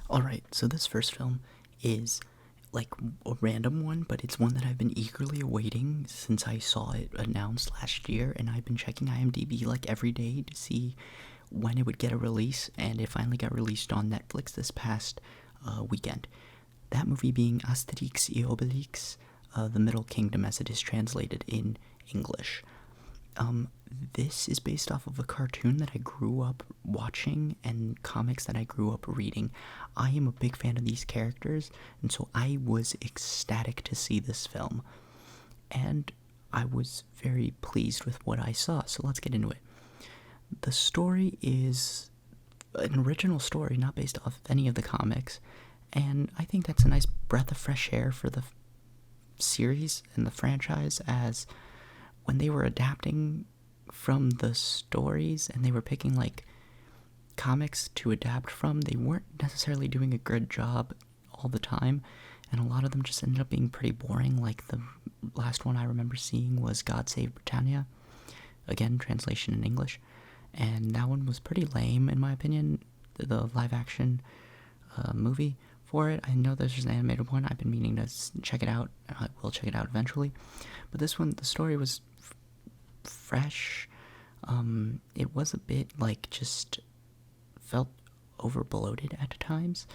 Alright, so this first film is like a random one, but it's one that I've been eagerly awaiting since I saw it announced last year, and I've been checking IMDb like every day to see when it would get a release, and it finally got released on Netflix this past weekend. That movie being Asterix et Obelix, The Middle Kingdom as it is translated in English. This is based off of a cartoon that I grew up watching and comics that I grew up reading. I am a big fan of these characters, and so I was ecstatic to see this film. And I was very pleased with what I saw, so let's get into it. The story is an original story, not based off any of the comics, and I think that's a nice breath of fresh air for the series and the franchise, as when they were adapting from the stories and they were picking like comics to adapt from, they weren't necessarily doing a good job all the time, and a lot of them just ended up being pretty boring. Like the last one I remember seeing was God Save Britannia, again translation in English, and that one was pretty lame in my opinion, the live action movie for it. I know there's an animated one, I've been meaning to check it out, I will check it out eventually, but this one, the story was fresh. It was a bit like just felt over bloated at times,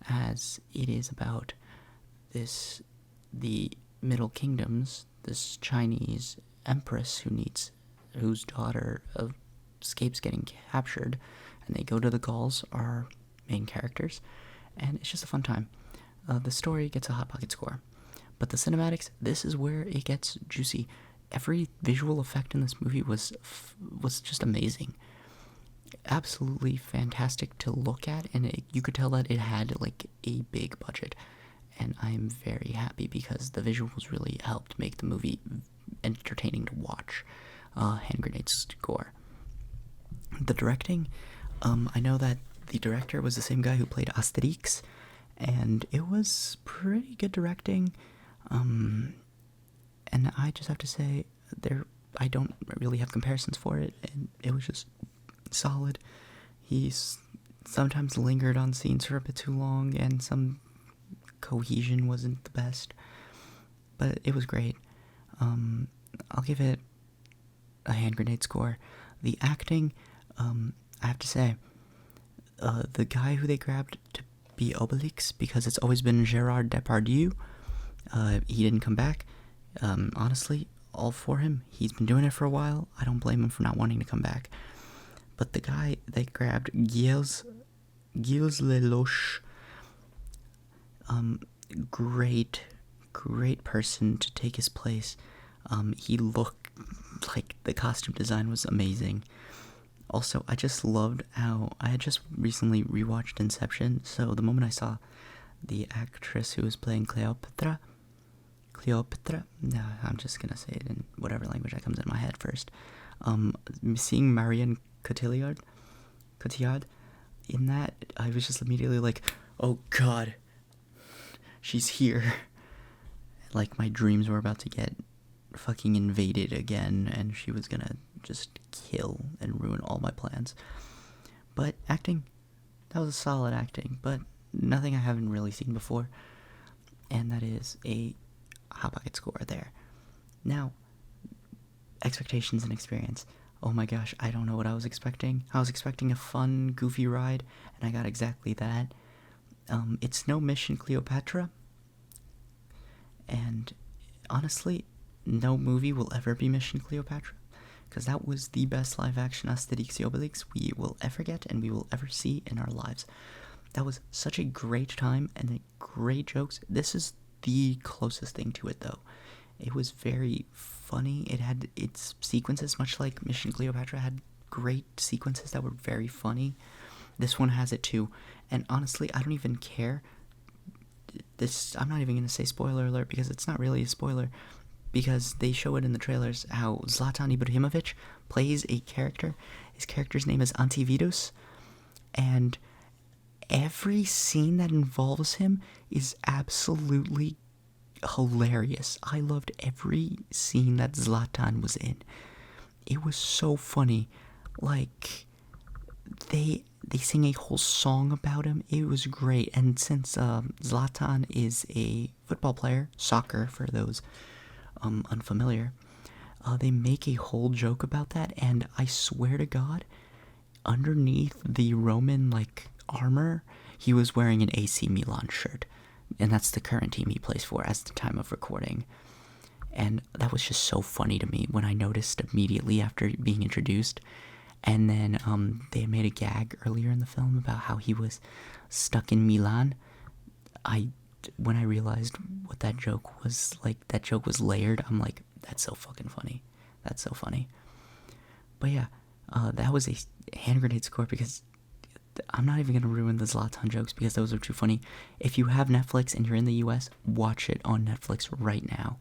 as it is about the Middle Kingdoms, this Chinese empress whose daughter escapes getting captured, and they go to the Gauls, are main characters, and it's just a fun time. The story gets a Hot Pocket score, but the cinematics, this is where it gets juicy. Every visual effect in this movie was just amazing. Absolutely fantastic to look at, and you could tell that it had like a big budget, and I'm very happy because the visuals really helped make the movie entertaining to watch. Hand grenade score. The directing, I know that the director was the same guy who played Asterix, and it was pretty good directing. And I just have to say, I don't really have comparisons for it, and it was just solid. He's sometimes lingered on scenes for a bit too long, and some cohesion wasn't the best, but it was great. I'll give it a hand grenade score. The acting, I have to say, the guy who they grabbed to be Obelix, because it's always been Gerard Depardieu, he didn't come back. Honestly, all for him. He's been doing it for a while. I don't blame him for not wanting to come back. But the guy they grabbed, Gilles Lelouch, great person to take his place. He looked like the costume design was amazing. Also, I just loved how I had just recently rewatched Inception, so the moment I saw the actress who was playing Cleopatra, no, I'm just gonna say it in whatever language that comes in my head first. Seeing Marion Cotillard in that, I was just immediately like, oh god, she's here. Like my dreams were about to get fucking invaded again, and she was gonna just kill and ruin all my plans. But acting, that was a solid acting, but nothing I haven't really seen before, and that is a Hot Pocket score there. Now, expectations and experience. Oh my gosh, I don't know what I was expecting. I was expecting a fun, goofy ride, and I got exactly that. It's no Mission Cleopatra, and honestly, no movie will ever be Mission Cleopatra, because that was the best live-action Asterix et Obelix we will ever get and we will ever see in our lives. That was such a great time and great jokes. This is the closest thing to it, though. It was very funny. It had its sequences, much like Mission Cleopatra had great sequences that were very funny. This one has it too, and honestly, I don't even care. I'm not even going to say spoiler alert, because it's not really a spoiler, because they show it in the trailers how Zlatan Ibrahimovic plays a character. His character's name is Antivirus, and every scene that involves him is absolutely hilarious. I loved every scene that Zlatan was in. It was so funny. Like, they sing a whole song about him. It was great. And since Zlatan is a football player, soccer for those unfamiliar, they make a whole joke about that. And I swear to God, underneath the Roman like armor, he was wearing an AC Milan shirt, and that's the current team he plays for as the time of recording. And that was just so funny to me when I noticed immediately after being introduced. And then they made a gag earlier in the film about how he was stuck in Milan. When I realized what that joke was, like that joke was layered, I'm like, that's so fucking funny. That's so funny. But yeah, that was a hand grenade score, because I'm not even gonna ruin the Zlatan jokes because those are too funny. If you have Netflix and you're in the US, watch it on Netflix right now.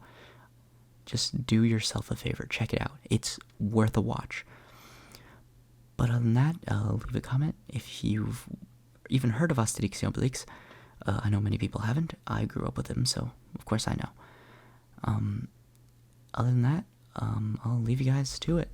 Just do yourself a favor, check it out. It's worth a watch. But other than that, leave a comment if you've even heard of Asterix and Obelix. I know many people haven't. I grew up with them, so of course I know. Other than that, I'll leave you guys to it.